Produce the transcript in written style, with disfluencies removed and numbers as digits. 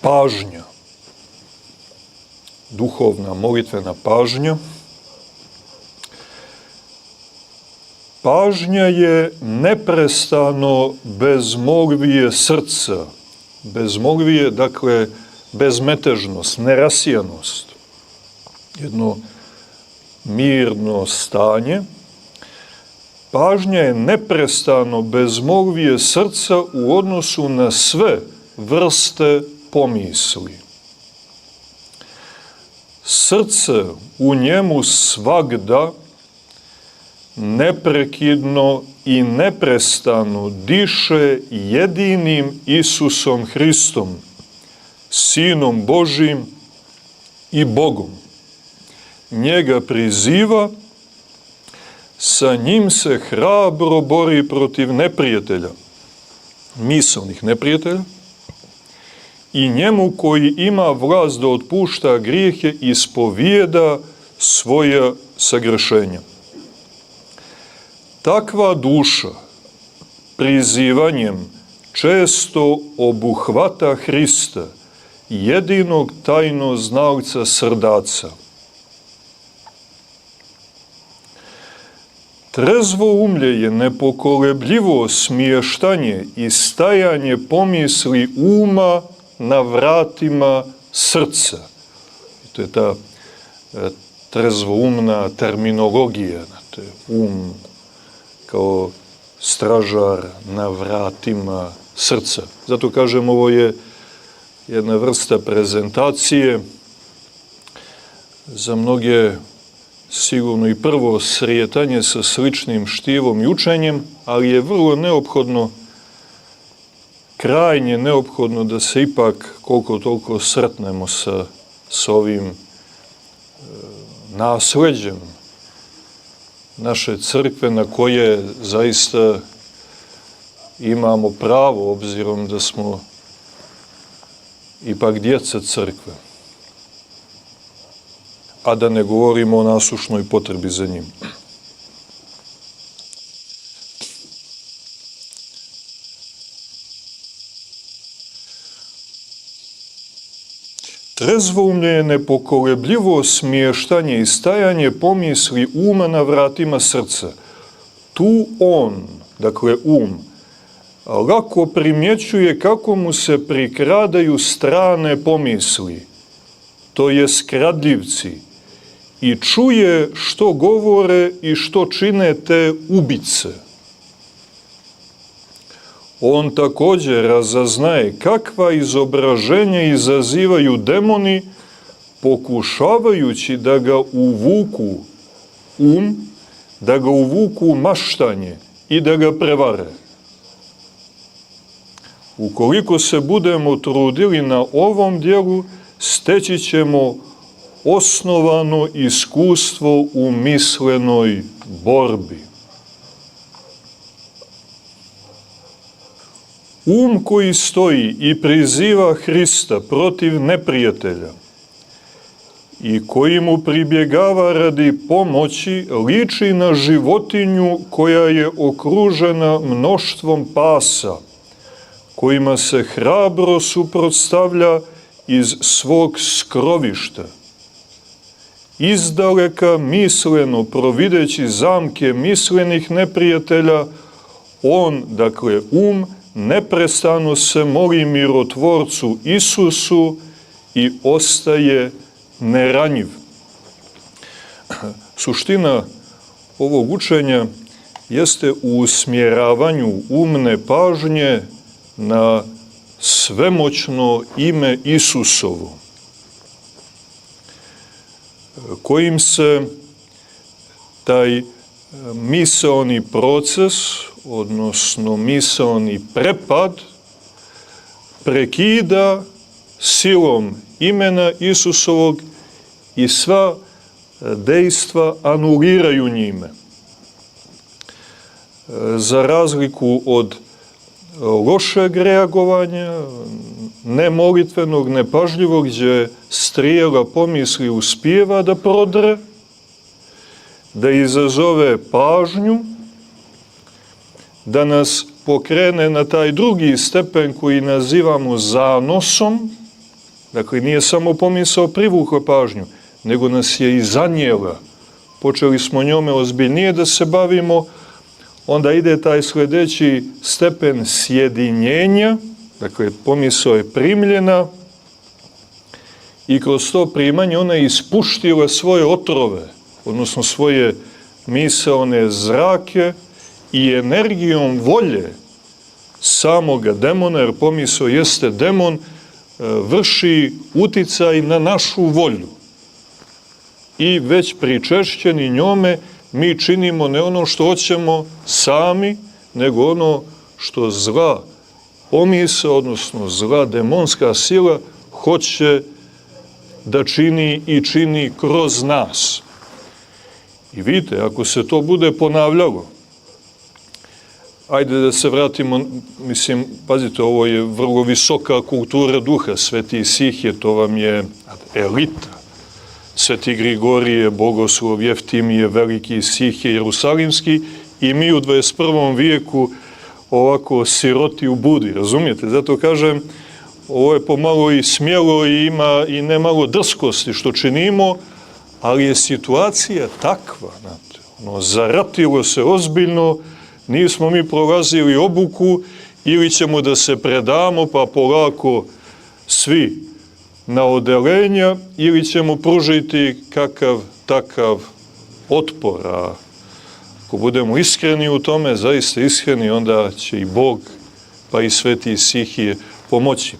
pažnja, duhovna molitvena pažnja. Pažnja je neprestano bezmolvije srca, bezmolvije, dakle, bezmetežnost, nerasijanost, jedno mirno stanje. Pažnja je neprestano bezmolvije srca u odnosu na sve vrste pomisli. Srce u njemu svagda neprekidno i neprestano diše jedinim Isusom Hristom, Sinom Božim i Bogom. Njega priziva, sa njim se hrabro bori protiv neprijatelja, misaonih neprijatelja, i njemu koji ima vlast da otpušta grijehe ispovijeda svoja sagrešenja. Takva duša prizivanjem često obuhvata Hrista, jedinog tajnog znalca srdaca. Trezvoumlje je nepokolebljivo smještanje i stajanje pomisli uma na vratima srca. To je ta trezvoumna terminologija, um kao stražar na vratima srca. Zato kažem, ovo je jedna vrsta prezentacije za mnoge, sigurno i prvo srijetanje sa sličnim štivom i učenjem, ali je vrlo neophodno, krajnje neophodno da se ipak koliko toliko sretnemo sa ovim nasleđem naše crkve, na koje zaista imamo pravo, obzirom da smo ipak djeca crkve, a da ne govorimo o nasušnoj potrebi za njim. Trezvoumlje je nepokolebljivo smještanje i stajanje pomisli uma na vratima srca. Tu on, dakle lako primjećuje kako mu se prikradaju strane pomisli, to je skradljivci, i čuje što govore i što čine te ubice. On također razaznaje kakva izobraženja izazivaju demoni, pokušavajući da ga uvuku da ga uvuku maštanje i da ga prevare. Ukoliko se budemo trudili na ovom dijelu, steći ćemo osnovano iskustvo u mislenoj borbi. Koji stoji i priziva Hrista protiv neprijatelja i koji mu pribjegava radi pomoći, liči na životinju koja je okružena mnoštvom pasa, kojima se hrabro suprotstavlja iz svog skrovišta. Izdaleka misleno provideći zamke mislenih neprijatelja, on, dakle neprestano se moli mirotvorcu Isusu i ostaje neranjiv. Suština ovog učenja jeste u usmjeravanju umne pažnje na svemoćno ime Isusovo, kojim se taj misaoni proces, odnosno misaoni prepad, prekida silom imena Isusovog i sva dejstva anuliraju njime. Za razliku od lošeg reagovanja, nemolitvenog, nepažljivog, gdje strijela pomisli uspijeva da prodre, da izazove pažnju, da nas pokrene na taj drugi stepen koji nazivamo zanosom, Dakle, nije samo pomisao privukla pažnju, nego nas je i zanijela. Počeli smo njome ozbiljnije da se bavimo, onda ide taj sljedeći stepen sjedinjenja, dakle, pomisao je primljena i kroz to primanje ona je ispuštila svoje otrove, odnosno svoje misaone zrake i energijom volje samoga demona, jer pomisao jeste demon, vrši uticaj na našu volju. I već pričešćeni njome mi činimo ne ono što hoćemo sami, nego ono što zla pomisao, odnosno zla demonska sila hoće da čini i čini kroz nas. I vidite, ako se to bude ponavljalo, ajde da se vratimo, mislim, pazite, ovo je vrlo visoka kultura duha, Sveti Isihije, to vam je elita. Sveti Grigorije, Bogoslov, Jeftimije, Veliki Isihije, Jerusalimski i mi u 21. vijeku ovako siroti u budi, razumijete? Zato kažem, ovo je pomalo i smjelo i ima i nemalo drskosti što činimo, ali je situacija takva, znate, zaratilo se ozbiljno, nismo mi prolazili obuku ili ćemo da se predamo pa polako svi na odelenja ili ćemo pružiti kakav takav otpor. A ako budemo iskreni u tome, zaista iskreni, onda će i Bog pa i Sveti Isihije pomoći.